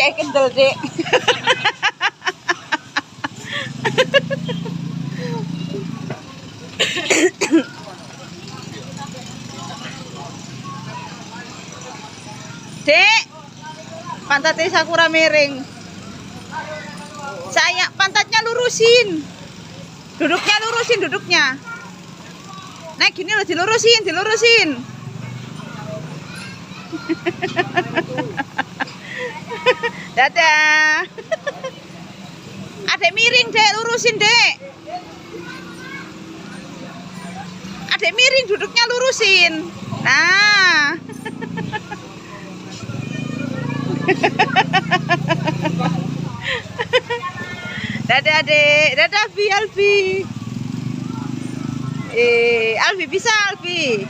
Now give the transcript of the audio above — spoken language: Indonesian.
cek kendel, Dek. Dek, pantatnya Sakura miring. Saya pantatnya lurusin. Duduknya lurusin, duduknya. Nah, gini loh, dilurusin, dilurusin. Dadah. Adek miring, Dek, lurusin, Dek. Adek miring, duduknya lurusin. Nah. Dadah, Dek. Dadah, Alfi. Alfi bisa, Alfi.